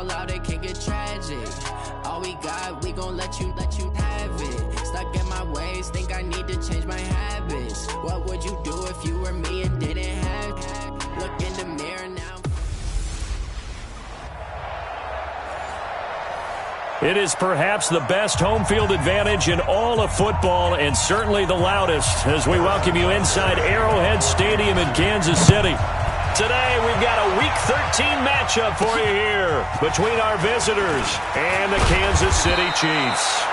fall out, it can get tragic. All we got, we gon' let you have it. Stuck in my ways, think I need to change my habits. What would you do if you were me and didn't have? Look in the mirror now. It is perhaps the best home field advantage in all of football, and certainly the loudest, as we welcome you inside Arrowhead Stadium in Kansas City. Today, we've got a Week 13 matchup for you here between our visitors and the Kansas City Chiefs.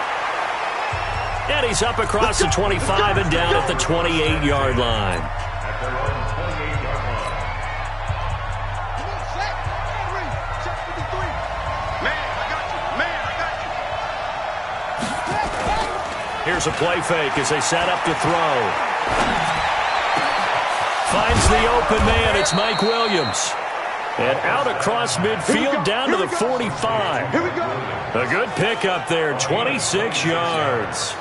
And he's up across the 25 and down at the 28-yard line. Here's a play fake as they set up to throw. Finds the open man. It's Mike Williams. And out across midfield down to the 45. A good pickup there, 26 yards.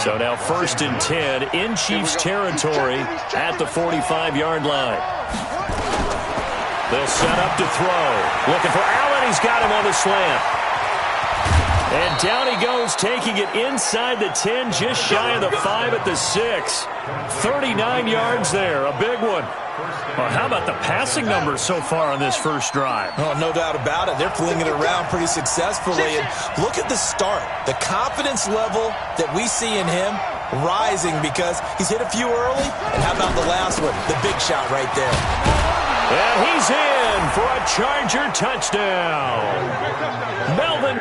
So now 1st and 10 in Chiefs territory at the 45-yard line. They'll set up to throw. Looking for Allen. He's got him on the slant. And down he goes, taking it inside the 10, just shy of the 5 at the 6. 39 yards there, a big one. Well, how about the passing numbers so far on this first drive? Oh, no doubt about it. They're flinging it around pretty successfully. And look at the start. The confidence level that we see in him rising because he's hit a few early. And how about the last one? The big shot right there. And he's in for a Charger touchdown. Melvin.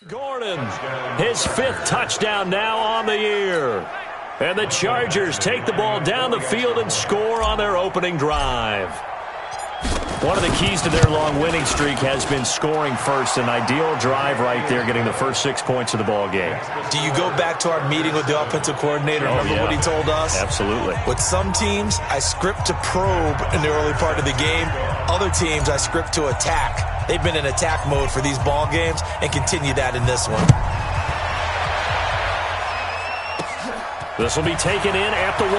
Gordon, his 5th touchdown now on the year. And the Chargers take the ball down the field and score on their opening drive. One of the keys to their long winning streak has been scoring first. An ideal drive right there, getting the first 6 points of the ball game. Do you go back to our meeting with the offensive coordinator? Remember what he told us? Absolutely. With some teams, I script to probe in the early part of the game. Other teams, I script to attack. They've been in attack mode for these ball games and continue that in this one. This will be taken in at the 1.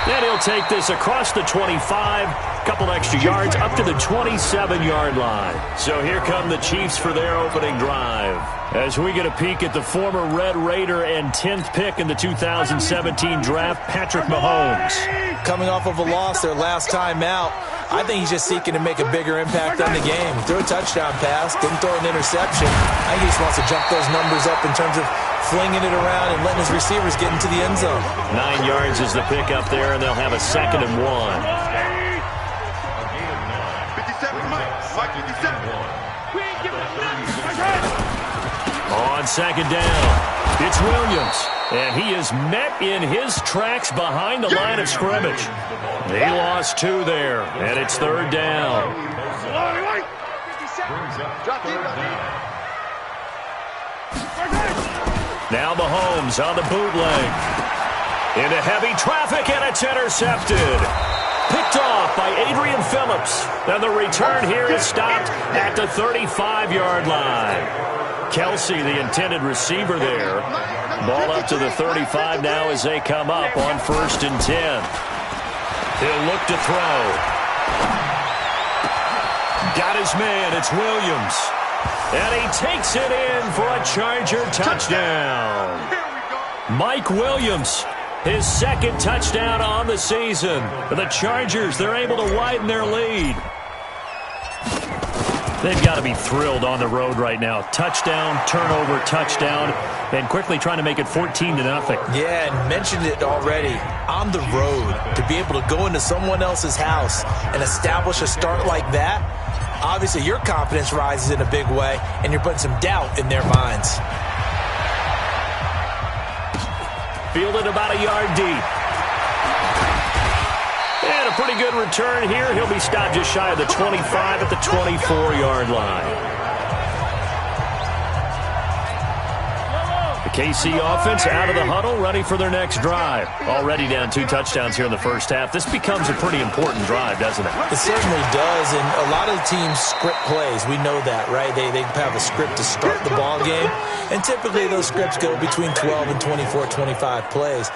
And he'll take this across the 25, couple extra yards up to the 27-yard line. So here come the Chiefs for their opening drive. As we get a peek at the former Red Raider and 10th pick in the 2017 draft, Patrick Mahomes. Coming off of a loss their last time out, I think he's just seeking to make a bigger impact on the game. He threw a touchdown pass, didn't throw an interception. I think he just wants to jump those numbers up in terms of flinging it around and letting his receivers get into the end zone. 9 yards is the pick up there, and they'll have a 2nd and 1. 57. On 2nd down, it's Williams. And he is met in his tracks behind the line of scrimmage. He lost 2 there, and it's 3rd down. Now Mahomes on the bootleg. Into heavy traffic, and it's intercepted. Picked off by Adrian Phillips. And the return here is stopped at the 35-yard line. Kelsey, the intended receiver there. Ball up to the 35 now as they come up on 1st and 10. He'll look to throw. Got his man. It's Williams. And he takes it in for a Charger touchdown. Mike Williams, his 2nd touchdown on the season. The Chargers, they're able to widen their lead. They've got to be thrilled on the road right now. Touchdown, turnover, touchdown, and quickly trying to make it 14-0. Yeah, and mentioned it already. On the road, to be able to go into someone else's house and establish a start like that, obviously your confidence rises in a big way, and you're putting some doubt in their minds. fielded about a yard deep. And a pretty good return here. He'll be stopped just shy of the 25 at the 24-yard line. The KC offense out of the huddle, ready for their next drive. Already down 2 touchdowns here in the first half. This becomes a pretty important drive, doesn't it? It certainly does, and a lot of teams script plays. We know that, right? They have a script to start the ball game, and typically those scripts go between 12 and 24, 25 plays.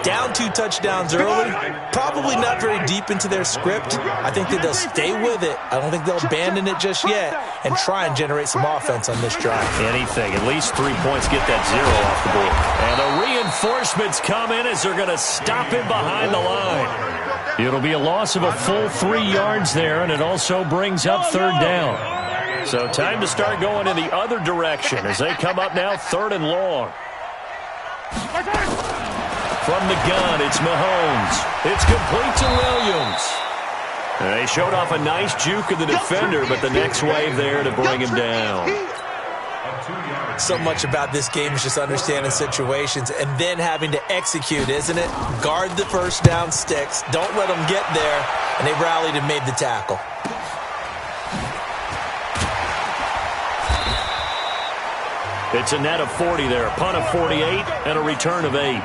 Down 2 touchdowns early, probably not very deep into their script. I think that they'll stay with it. I don't think they'll abandon it just yet and try and generate some offense on this drive. Anything, at least 3 points, get that 0 off the board. And the reinforcements come in as they're going to stop him behind the line. It'll be a loss of a full 3 yards there, and it also brings up 3rd down. So time to start going in the other direction as they come up now 3rd and long. From the gun, it's Mahomes. It's complete to Williams. And they showed off a nice juke of the defender, but the next wave there to bring him down. So much about this game is just understanding situations and then having to execute, isn't it? Guard the first down sticks. Don't let them get there. And they rallied and made the tackle. It's a net of 40 there. A punt of 48 and a return of 8.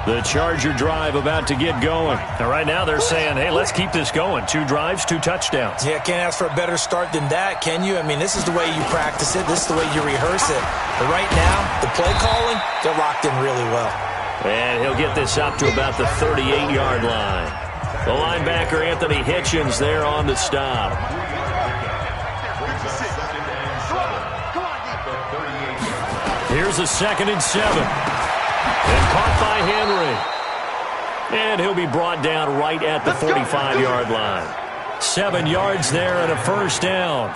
The Charger drive about to get going. And right now they're saying, hey, let's keep this going. 2 drives, 2 touchdowns. Yeah, can't ask for a better start than that, can you? I mean, this is the way you practice it. This is the way you rehearse it. But right now, the play calling, they're locked in really well. And he'll get this up to about the 38-yard line. The linebacker, Anthony Hitchens, there on the stop. Here's a 2nd and 7. And caught by Henry. And he'll be brought down right at the 45-yard line. 7 yards there and a 1st down.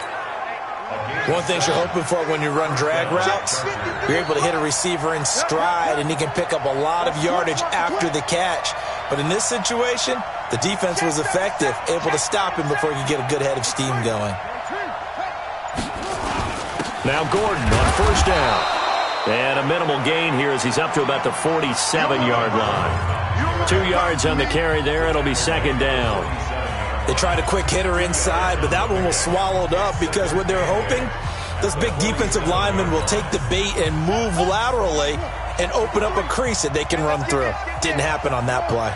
One thing you're hoping for when you run drag routes, you're able to hit a receiver in stride, and he can pick up a lot of yardage after the catch. But in this situation, the defense was effective, able to stop him before he could get a good head of steam going. Now Gordon on 1st down. And a minimal gain here as he's up to about the 47-yard line. 2 yards on the carry there. It'll be 2nd down. They tried a quick hitter inside, but that one was swallowed up because what they're hoping, those big defensive linemen will take the bait and move laterally and open up a crease that they can run through. Didn't happen on that play.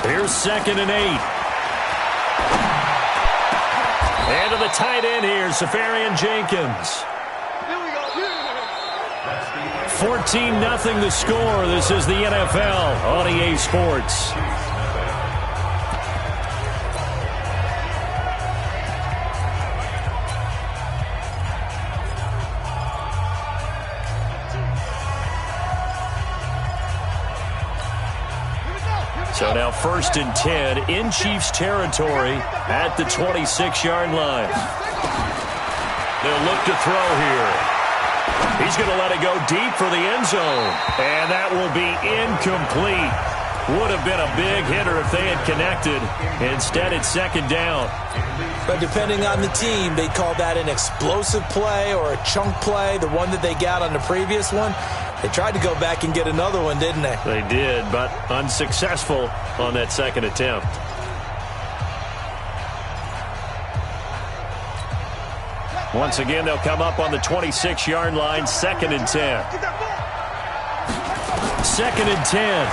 Here's 2nd and 8. And to the tight end here, Safarian Jenkins. 14-0 the score. This is the NFL on EA Sports. So now 1st and 10 in Chiefs territory at the 26-yard line. They'll look to throw here. He's going to let it go deep for the end zone. And that will be incomplete. Would have been a big hitter if they had connected. Instead, it's 2nd down. But depending on the team, they call that an explosive play or a chunk play, the one that they got on the previous one. They tried to go back and get another one, didn't they? They did, but unsuccessful on that 2nd attempt. Once again, they'll come up on the 26-yard line, 2nd and 10. 2nd and 10.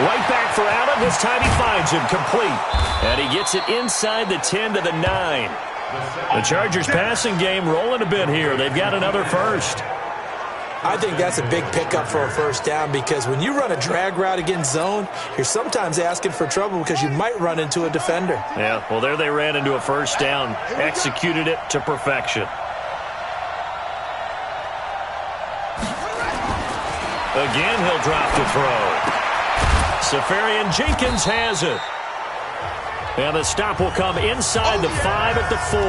Right back for Allen. This time he finds him complete. And he gets it inside the 10 to the 9. The Chargers passing game rolling a bit here. They've got another 1st. I think that's a big pickup for a 1st down because when you run a drag route against zone, you're sometimes asking for trouble because you might run into a defender. Yeah, well, there they ran into a 1st down, executed it to perfection. Again, he'll drop to throw. Safarian Jenkins has it. And the stop will come inside the 5 at the 4.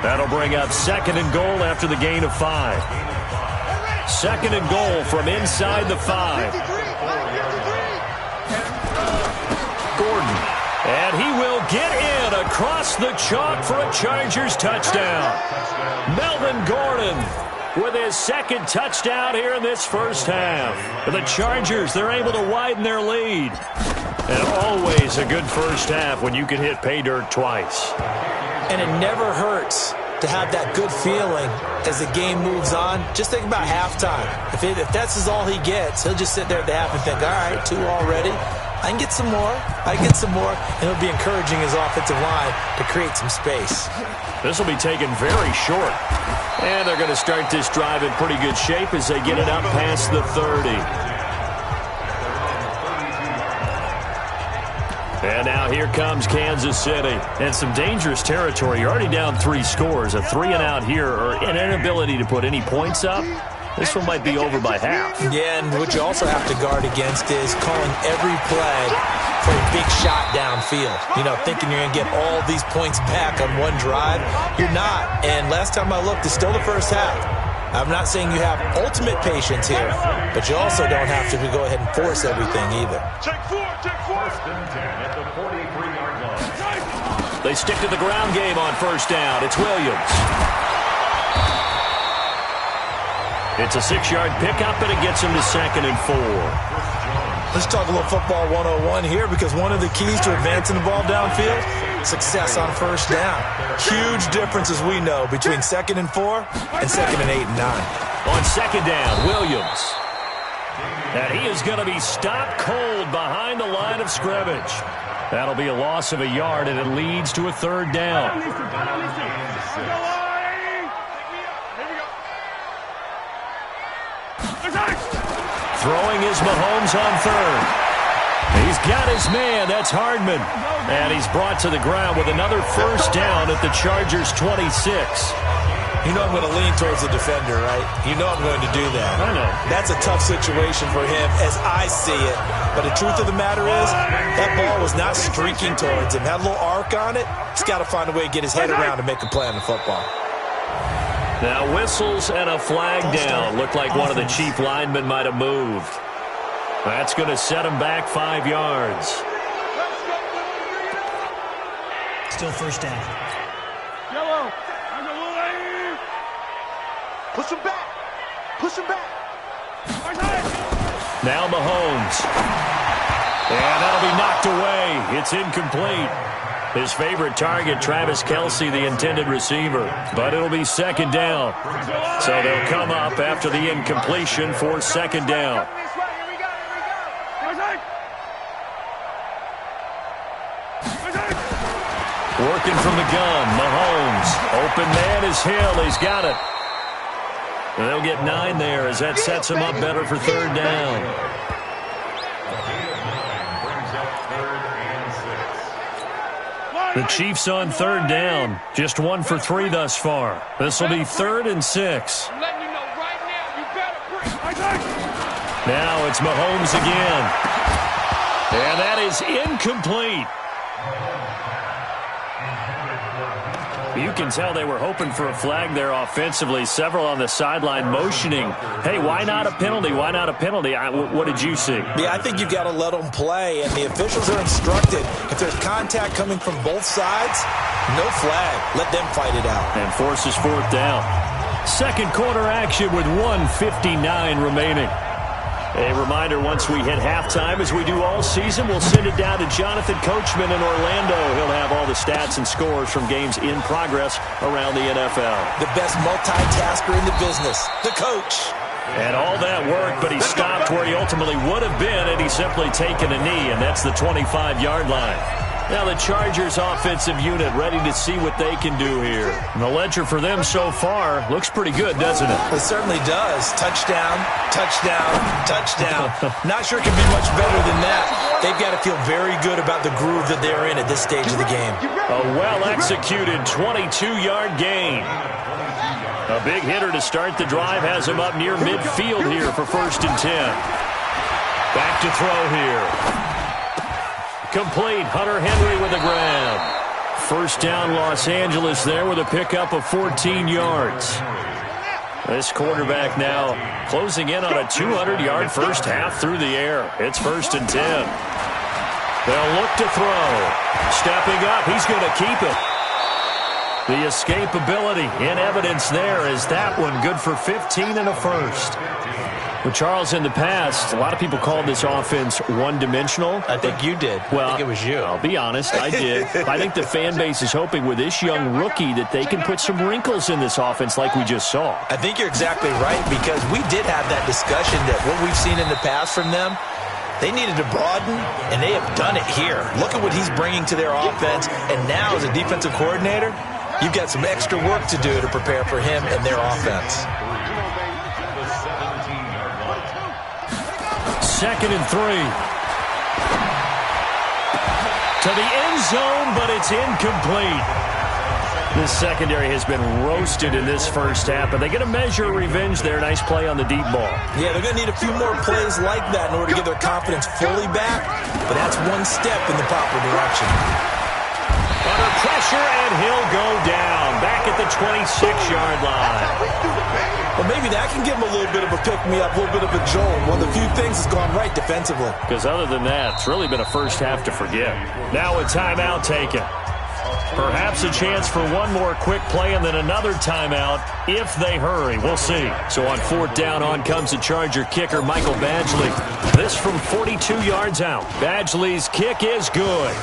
That'll bring up 2nd and goal after the gain of 5. 2nd and goal from inside the 5. Gordon. And he will get in And across the chalk for a Chargers touchdown. Melvin Gordon with his second touchdown here in this first half. The Chargers, they're able to widen their lead. And always a good first half when you can hit pay dirt twice. And it never hurts to have that good feeling as the game moves on. Just think about halftime. If that's all he gets, he'll just sit there at the half and think, all right, 2 already. I can get some more. And it'll be encouraging his offensive line to create some space. This will be taken very short. And they're going to start this drive in pretty good shape as they get it up past the 30. And now here comes Kansas City. And some dangerous territory. You're already down 3 scores. A 3-and-out here, or an inability to put any points up. This one might be over by half. Yeah, and what you also have to guard against is calling every play for a big shot downfield. You know, thinking you're going to get all these points back on one drive. You're not. And last time I looked, it's still the first half. I'm not saying you have ultimate patience here, but you also don't have to go ahead and force everything either. Take 4. First and 10 at the 43-yard line. They stick to the ground game on first down. It's Williams. It's a 6-yard pickup, and it gets him to 2nd and 4. Let's talk a little football 101 here, because one of the keys to advancing the ball downfield, success on first down. Huge difference, as we know, between 2nd and 4 and 2nd and 8 and 9. On 2nd down, Williams. And he is going to be stopped cold behind the line of scrimmage. That'll be a loss of a yard, and it leads to a 3rd down. Throwing is Mahomes on 3rd. He's got his man. That's Hardman. And he's brought to the ground with another first down at the Chargers' 26. You know I'm going to lean towards the defender, right? You know I'm going to do that. I know. That's a tough situation for him as I see it. But the truth of the matter is, that ball was not streaking towards him. Had a little arc on it. He's got to find a way to get his head around and make a play on the football. Now whistles and a flag down. Looked like one of the chief linemen might have moved. That's going to set him back 5 yards. Still first down. Yellow. Push him back. Now Mahomes. And that'll be knocked away. It's incomplete. His favorite target, Travis Kelce, the intended receiver. But it'll be 2nd down. So they'll come up after the incompletion for 2nd down. Working from the gun, Mahomes. Open man is Hill. He's got it. And they'll get 9 there as that sets him up better for 3rd down. The Chiefs on 3rd down. Just 1 for 3 thus far. This will be 3rd and 6. Now it's Mahomes again. And that is incomplete. You can tell they were hoping for a flag there offensively. Several on the sideline motioning. Hey, why not a penalty? Why not a penalty? What did you see? Yeah, I think you've got to let them play, and the officials are instructed. If there's contact coming from both sides, no flag. Let them fight it out. And forces 4th down. Second quarter action with 1:59 remaining. A reminder, once we hit halftime, as we do all season, we'll send it down to Jonathan Coachman in Orlando. He'll have all the stats and scores from games in progress around the NFL. The best multitasker in the business, the coach. And all that work, but he stopped where he ultimately would have been, and he's simply taken a knee, and that's the 25-yard line. Now the Chargers offensive unit ready to see what they can do here. And the ledger for them so far looks pretty good, doesn't it? It certainly does. Touchdown, touchdown, touchdown. Not sure it can be much better than that. They've got to feel very good about the groove that they're in at this stage of the game. A well-executed 22-yard gain. A big hitter to start the drive has him up near midfield here for 1st and 10. Back to throw here. Complete. Hunter Henry with a grab. First down, Los Angeles there with a pickup of 14 yards. This quarterback now closing in on a 200-yard first half through the air. It's 1st and 10. They'll look to throw. Stepping up, he's going to keep it. The escapability in evidence there is that one good for 15 and a first. Well, Charles, in the past, a lot of people called this offense one-dimensional. I think you did. Well, I think it was you. I'll be honest, I did. I think the fan base is hoping with this young rookie that they can put some wrinkles in this offense like we just saw. I think you're exactly right, because we did have that discussion that what we've seen in the past from them, they needed to broaden, and they have done it here. Look at what he's bringing to their offense, and now as a defensive coordinator, you've got some extra work to do to prepare for him and their offense. 2nd and 3. To the end zone, but it's incomplete. This secondary has been roasted in this first half, but they get a measure of revenge there. Nice play on the deep ball. Yeah, they're going to need a few more plays like that in order to get their confidence fully back, but that's one step in the proper direction. Under pressure, and he'll go down. Back at the 26-yard line. Well, maybe that can give him a little bit of a pick-me-up, a little bit of a jolt. One of the few things that's gone right defensively. Because other than that, it's really been a first half to forget. Now a timeout taken. Perhaps a chance for one more quick play and then another timeout if they hurry. We'll see. So on 4th down, on comes the Charger kicker, Michael Badgley. This from 42 yards out. Badgley's kick is good.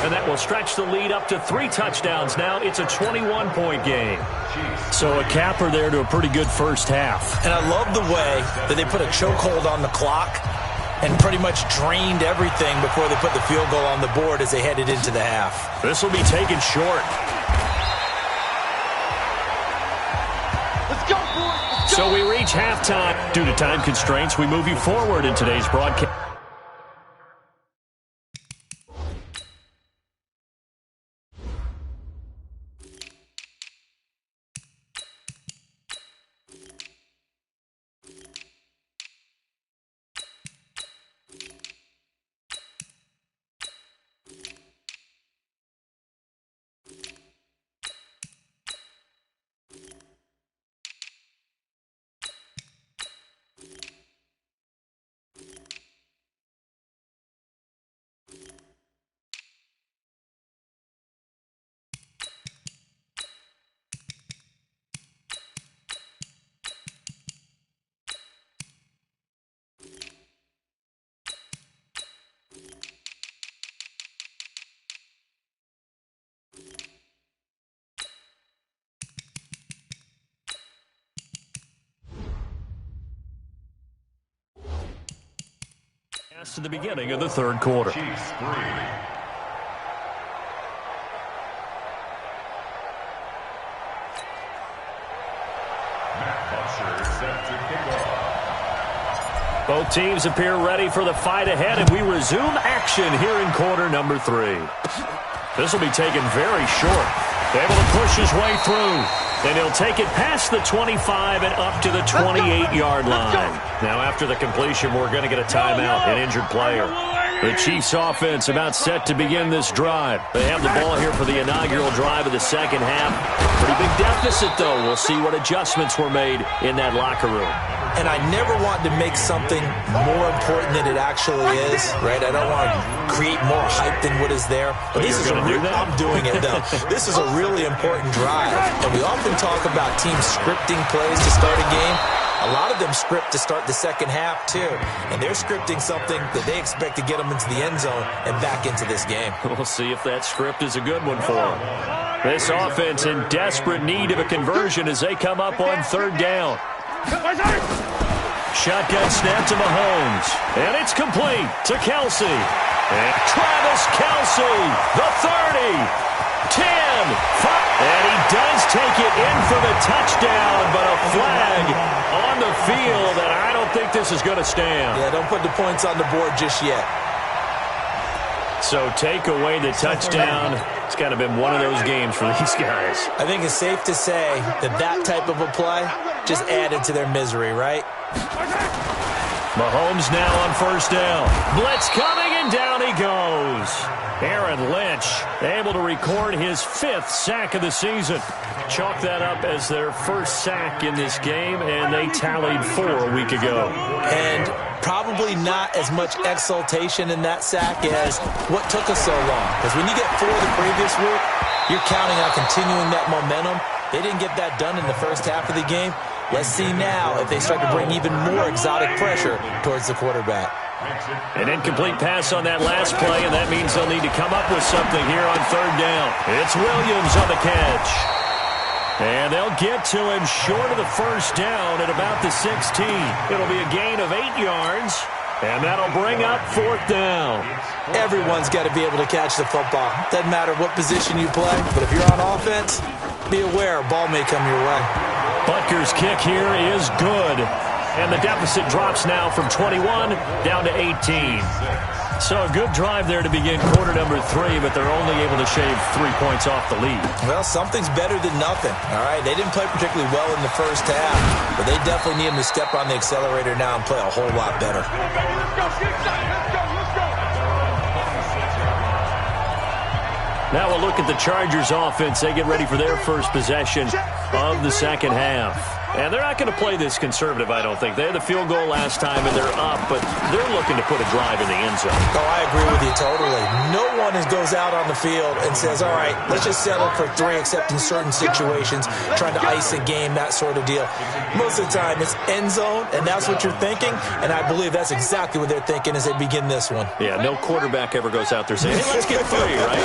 And that will stretch the lead up to 3 touchdowns. Now it's a 21-point game. So a capper there to a pretty good first half. And I love the way that they put a chokehold on the clock and pretty much drained everything before they put the field goal on the board as they headed into the half. This will be taken short. Let's go, boys. So we reach halftime. Due to time constraints, we move you forward in today's broadcast. To the beginning of the 3rd quarter. Chiefs 3. Set to kick off. Both teams appear ready for the fight ahead, and we resume action here in quarter number 3. This will be taken very short. Able to push his way through. And he'll take it past the 25 and up to the 28-yard line. Now after the completion, we're going to get a timeout, an injured player. The Chiefs offense about set to begin this drive. They have the ball here for the inaugural drive of the second half. Pretty big deficit, though. We'll see what adjustments were made in that locker room. And I never want to make something more important than it actually is, right? I don't want to create more hype than what is there. But this is I'm doing it, though. This is a really important drive. And we often talk about teams scripting plays to start a game. A lot of them script to start the second half, too. And they're scripting something that they expect to get them into the end zone and back into this game. We'll see if that script is a good one for them. This offense in desperate need of a conversion as they come up on 3rd down. Shotgun snap to Mahomes. And it's complete to Kelsey. And Travis Kelsey, the 30, 10, 5. And he does take it in for the touchdown, but a flag on the field, and I don't think this is going to stand. Yeah, don't put the points on the board just yet. So take away the touchdown. It's kind of been one of those games for these guys. I think it's safe to say that that type of a play just added to their misery, right? Mahomes now on 1st down. Blitz coming, and down he goes. Aaron Lynch able to record his 5th sack of the season. Chalk that up as their first sack in this game, and they tallied 4 a week ago. And probably not as much exultation in that sack as what took us so long. Because when you get 4 the previous week, you're counting on continuing that momentum. They didn't get that done in the first half of the game. Let's see now if they start to bring even more exotic pressure towards the quarterback. An incomplete pass on that last play, and that means they'll need to come up with something here on third down. It's Williams on the catch. And they'll get to him short of the first down at about the 16. It'll be a gain of 8 yards, and that'll bring up fourth down. Everyone's got to be able to catch the football. Doesn't matter what position you play, but if you're on offense, be aware a ball may come your way. Butker's kick here is good. And the deficit drops now from 21 down to 18. So a good drive there to begin quarter number 3, but they're only able to shave 3 points off the lead. Well, something's better than nothing, all right? They didn't play particularly well in the first half, but they definitely need them to step on the accelerator now and play a whole lot better. Now we'll look at the Chargers offense. They get ready for their first possession of the second half. And they're not going to play this conservative, I don't think. They had the field goal last time, and they're up, but they're looking to put a drive in the end zone. Oh, I agree with you totally. No one goes out on the field and says, all right, let's just settle for 3, except in certain situations, trying to ice a game, that sort of deal. Most of the time, it's end zone, and that's what you're thinking, and I believe that's exactly what they're thinking as they begin this one. Yeah, no quarterback ever goes out there saying, hey, let's get 3, right?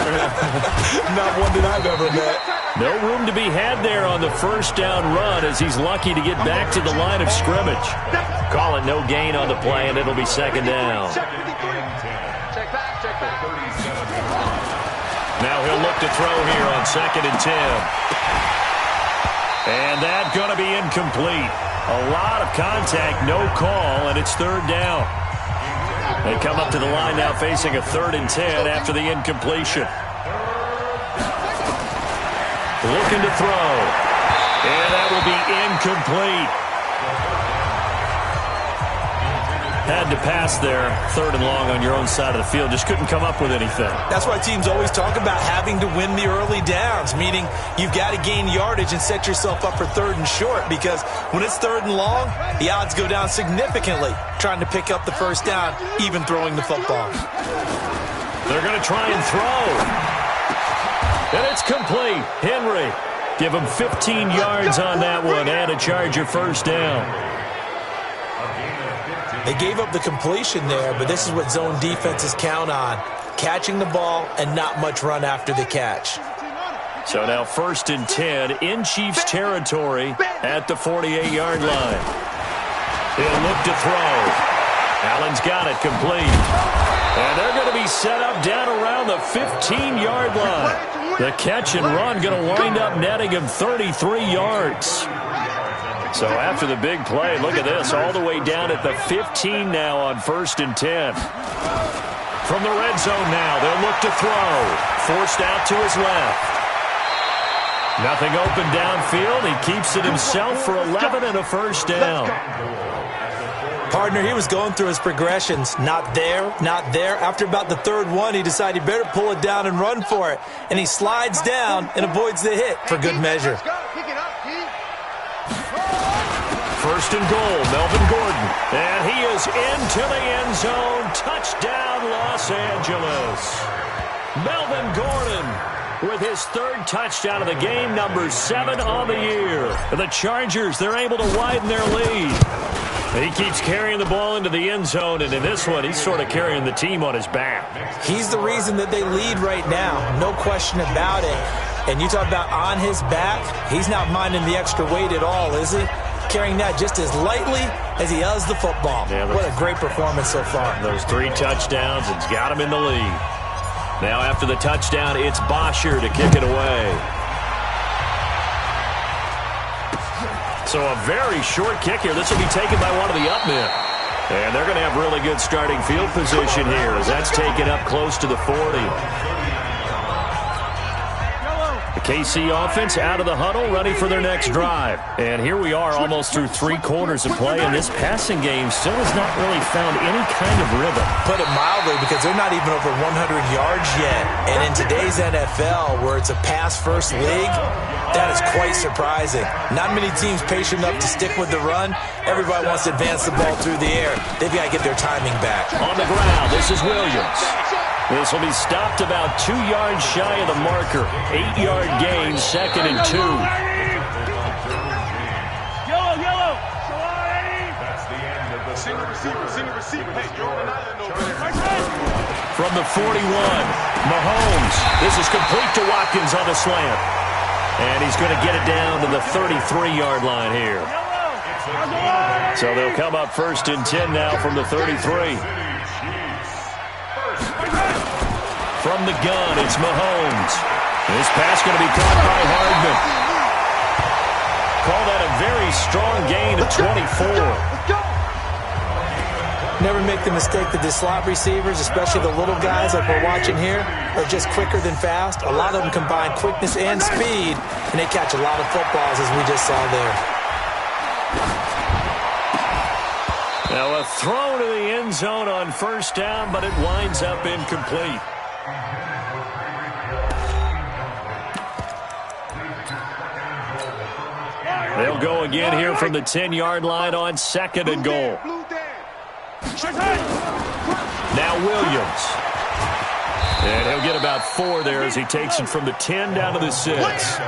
Not one that I've ever met. No room to be had there on the first down run as he's lucky to get back to the line of scrimmage. Call it no gain on the play, and it'll be second down. Now he'll look to throw here on 2nd and 10. And that's going to be incomplete. A lot of contact, no call, and it's third down. They come up to the line now facing a 3rd and 10 after the incompletion. Looking to throw. And that will be incomplete. Had to pass there, 3rd and long on your own side of the field. Just couldn't come up with anything. That's why teams always talk about having to win the early downs, meaning you've got to gain yardage and set yourself up for 3rd and short, because when it's 3rd and long, the odds go down significantly trying to pick up the first down, even throwing the football. They're going to try and throw. And it's complete. Henry, give him 15 yards on that one and a Charger first down. They gave up the completion there, but this is what zone defenses count on. Catching the ball and not much run after the catch. So now 1st and 10 in Chiefs territory at the 48-yard line. He'll look to throw. Allen's got it complete. And they're going to be set up down around the 15-yard line. The catch and run going to wind up netting him 33 yards. So after the big play, look at this, all the way down at the 15 now on 1st and 10. From the red zone now, they'll look to throw. Forced out to his left. Nothing open downfield. He keeps it himself for 11 and a first down. Partner, he was going through his progressions. Not there, not there. After about the 3rd one, he decided he better pull it down and run for it. And he slides down and avoids the hit for good measure. 1st and goal, Melvin Gordon. And he is into the end zone. Touchdown, Los Angeles. Melvin Gordon with his 3rd touchdown of the game, number 7 on the year. The Chargers, they're able to widen their lead. He keeps carrying the ball into the end zone, and in this one, he's sort of carrying the team on his back. He's the reason that they lead right now, no question about it. And you talk about on his back, he's not minding the extra weight at all, is he? Carrying that just as lightly as he does the football. Yeah, what a great performance so far. Those 3 touchdowns, it's got him in the lead. Now after the touchdown, it's Bosher to kick it away. So a very short kick here. This will be taken by one of the up men. And they're going to have really good starting field position here as that's taken up close to the 40. The KC offense out of the huddle, ready for their next drive. And here we are almost through 3 quarters of play, and this passing game still has not really found any kind of rhythm. Put it mildly, because they're not even over 100 yards yet. And in today's NFL, where it's a pass-first league, that is quite surprising. Not many teams patient enough to stick with the run. Everybody wants to advance the ball through the air. They've got to get their timing back. On the ground, this is Williams. This will be stopped about 2 yards shy of the marker. 8-yard gain, 2nd and 2. Yellow. That's the end of the single receiver. Hey, you're on an island over there. From the 41, Mahomes. This is complete to Watkins on the slant. And he's going to get it down to the 33-yard line here. So they'll come up 1st and 10 now from the 33. From the gun, it's Mahomes. This pass going to be caught by Hardman. Call that a very strong gain of 24. Never make the mistake that the slot receivers, especially the little guys like we're watching here, are just quicker than fast. A lot of them combine quickness and speed, and they catch a lot of footballs, as we just saw there. Now a throw to the end zone on 1st down, but it winds up incomplete. They'll go again here from the 10-yard line on 2nd and goal. Now Williams. And he'll get about 4 there as he takes it from the 10 down to the 6.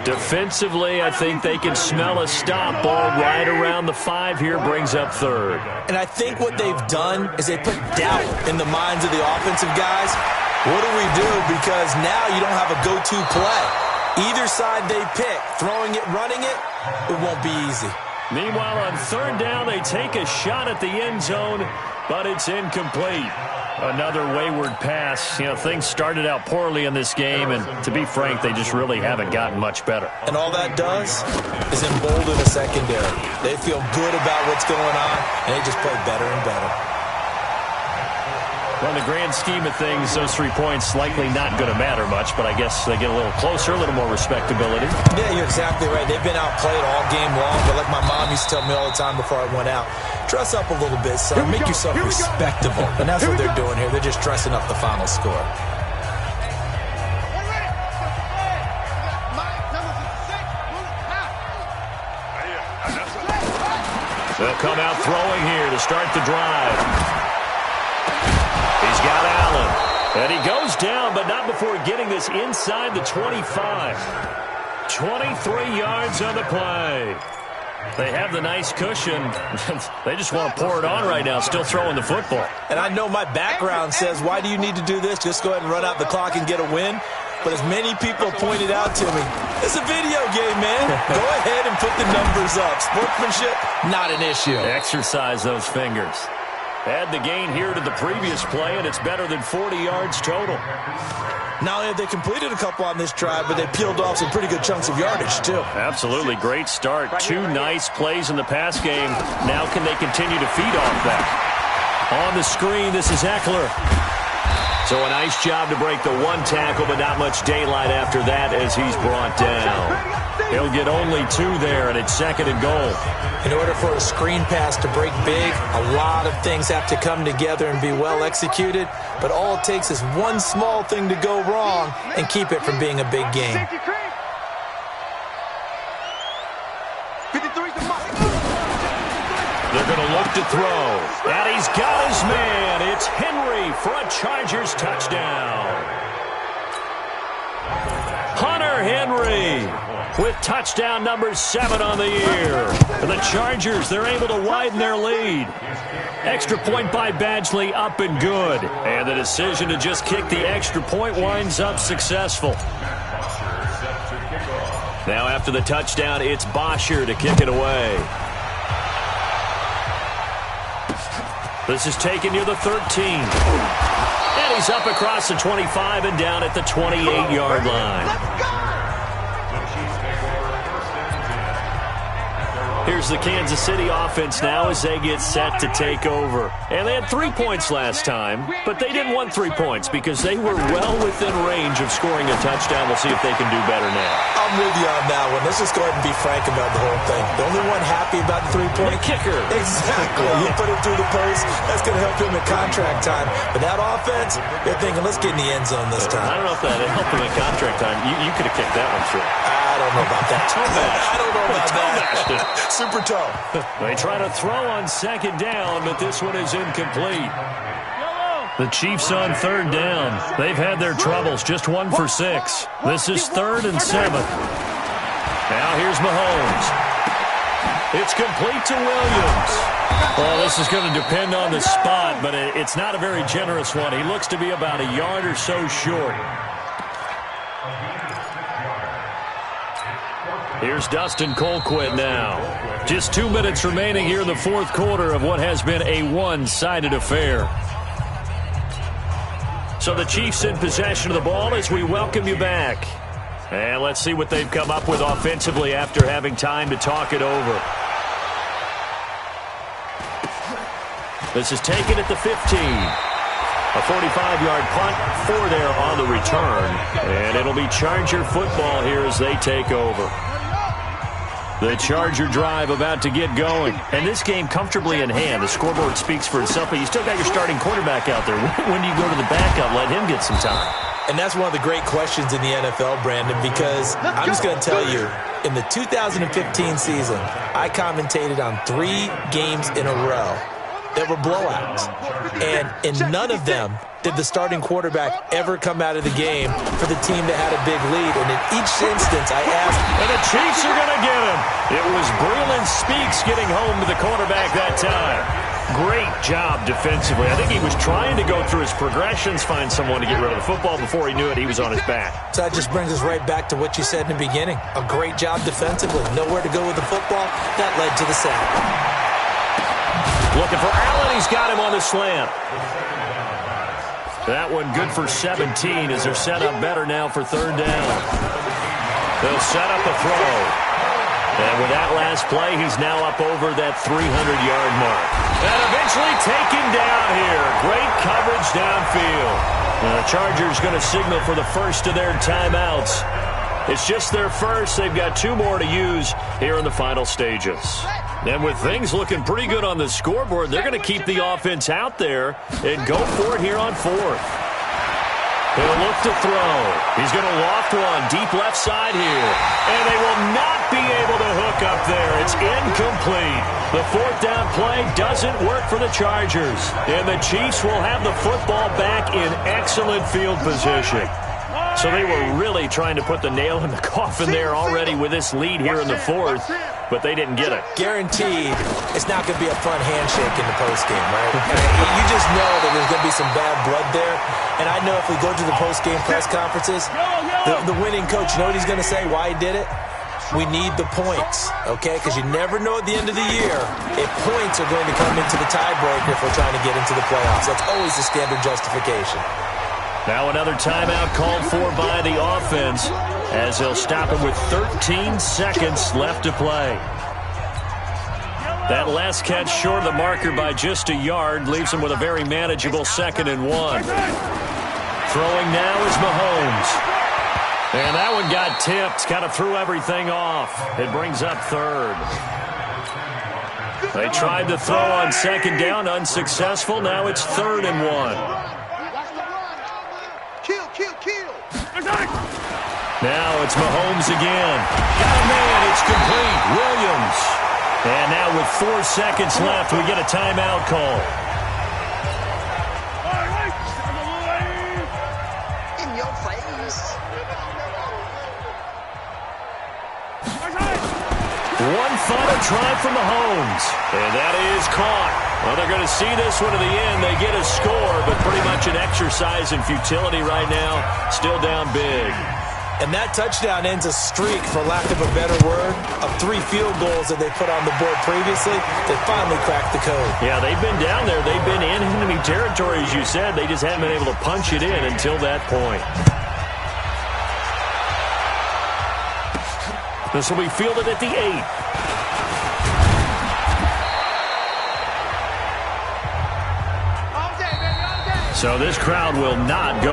Defensively, I think they can smell a stop ball right around the 5 here, brings up 3rd. And I think what they've done is they put doubt in the minds of the offensive guys. What do we do? Because now you don't have a go-to play. Either side they pick, throwing it, running it, it won't be easy. Meanwhile, on 3rd down, they take a shot at the end zone, but it's incomplete. Another wayward pass. You know, things started out poorly in this game, and to be frank, they just really haven't gotten much better. And all that does is embolden the secondary. They feel good about what's going on, and they just play better and better. Well, in the grand scheme of things, those 3 points likely not going to matter much, but I guess they get a little closer, a little more respectability. Yeah, you're exactly right. They've been outplayed all game long, but like my mom used to tell me all the time before I went out, dress up a little bit, son. Make yourself respectable. And that's what they're doing here. They're just dressing up the final score. They'll come out throwing here to start the drive. He's got Allen. And he goes down, but not before getting this inside the 25. 23 yards on the play. They have the nice cushion. They just want to pour it on right now, still throwing the football. And I know my background says, why do you need to do this? Just go ahead and run out the clock and get a win. But as many people pointed out to me, it's a video game, man. Go ahead and put the numbers up. Sportsmanship, not an issue. Exercise those fingers. Add the gain here to the previous play, and it's better than 40 yards total. Not only have they completed a couple on this drive, but they peeled off some pretty good chunks of yardage, too. Absolutely. Great start. 2 nice plays in the pass game. Now can they continue to feed off that? On the screen, this is Eckler. So a nice job to break the 1 tackle, but not much daylight after that as he's brought down. He'll get only 2 there, and it's 2nd and goal. In order for a screen pass to break big, a lot of things have to come together and be well executed, but all it takes is one small thing to go wrong and keep it from being a big game. They're going to look to throw, and he's got his man. It's Henry for a Chargers touchdown. Hunter Henry with touchdown number 7 on the year. And the Chargers, they're able to widen their lead. Extra point by Badgley, up and good. And the decision to just kick the extra point winds up successful. Now after the touchdown, it's Bosher to kick it away. This is taken near the 13. And he's up across the 25 and down at the 28-yard line. Here's the Kansas City offense now as they get set to take over. And they had 3 points last time, but they didn't want 3 points because they were well within range of scoring a touchdown. We'll see if they can do better now. I'm with you on that one. Let's just go ahead and be frank about the whole thing. The only one happy about the 3-point kicker. Exactly. You put it through the post. That's going to help him in contract time. But that offense, they're thinking, let's get in the end zone this time. I don't know if that helped him in contract time. You could have kicked that one through. I don't know about that. I don't know about that. Super toe. They try to throw on second down, but this one is incomplete. The Chiefs on third down. They've had their troubles, just 1 for 6. This is 3rd and 7. Now here's Mahomes. It's complete to Williams. Well, this is going to depend on the spot, but it's not a very generous one. He looks to be about a yard or so short. Here's Dustin Colquitt now. Just 2 minutes remaining here in the fourth quarter of what has been a one-sided affair. So the Chiefs in possession of the ball as we welcome you back. And let's see what they've come up with offensively after having time to talk it over. This is taken at the 15. A 45-yard punt for there on the return. And it'll be Charger football here as they take over. The Charger drive about to get going. And this game comfortably in hand. The scoreboard speaks for itself, but you still got your starting quarterback out there. When do you go to the backup? Let him get some time. And that's one of the great questions in the NFL, Brandon, because I'm just going to tell you, in the 2015 season, I commentated on 3 games in a row that were blowouts. And in none of them did the starting quarterback ever come out of the game for the team that had a big lead. And in each instance, I asked, and the Chiefs are going to get him. It was Breland Speaks getting home to the quarterback that time. Great job defensively. I think he was trying to go through his progressions, find someone to get rid of the football. Before he knew it, he was on his back. So that just brings us right back to what you said in the beginning. A great job defensively. Nowhere to go with the football. That led to the sack. Looking for Allen. He's got him on the slant. That one good for 17 as they're set up better now for third down. They'll set up a throw. And with that last play, he's now up over that 300-yard mark. And eventually taken down here. Great coverage downfield. The Chargers going to signal for the first of their timeouts. It's just their first. They've got 2 more to use here in the final stages. And with things looking pretty good on the scoreboard, they're going to keep the offense out there and go for it here on 4th. He'll look to throw. He's going to loft one deep left side here. And they will not be able to hook up there. It's incomplete. The 4th down play doesn't work for the Chargers. And the Chiefs will have the football back in excellent field position. So they were really trying to put the nail in the coffin there already with this lead here in the 4th, but they didn't get it. Guaranteed it's not going to be a fun handshake in the postgame, right? You just know that there's going to be some bad blood there. And I know if we go to the postgame press conferences, the winning coach, you know what he's going to say, why he did it? We need the points, okay? Because you never know at the end of the year if points are going to come into the tiebreaker if we're trying to get into the playoffs. That's always the standard justification. Now another timeout called for by the offense as they'll stop him with 13 seconds left to play. That last catch short of the marker by just a yard leaves him with a very manageable 2nd and 1. Throwing now is Mahomes. And that one got tipped, kind of threw everything off. It brings up 3rd. They tried to throw on 2nd down, unsuccessful. Now it's 3rd and 1. Now it's Mahomes again. Got a man. It's complete. Williams. And now with 4 seconds left, we get a timeout call. In your face. One final try from Mahomes. And that is caught. Well, they're going to see this one to the end. They get a score, but pretty much an exercise in futility right now. Still down big. And that touchdown ends a streak, for lack of a better word, of 3 field goals that they put on the board previously. They finally cracked the code. Yeah, they've been down there. They've been in enemy territory, as you said. They just haven't been able to punch it in until that point. This will be fielded at the 8. So this crowd will not go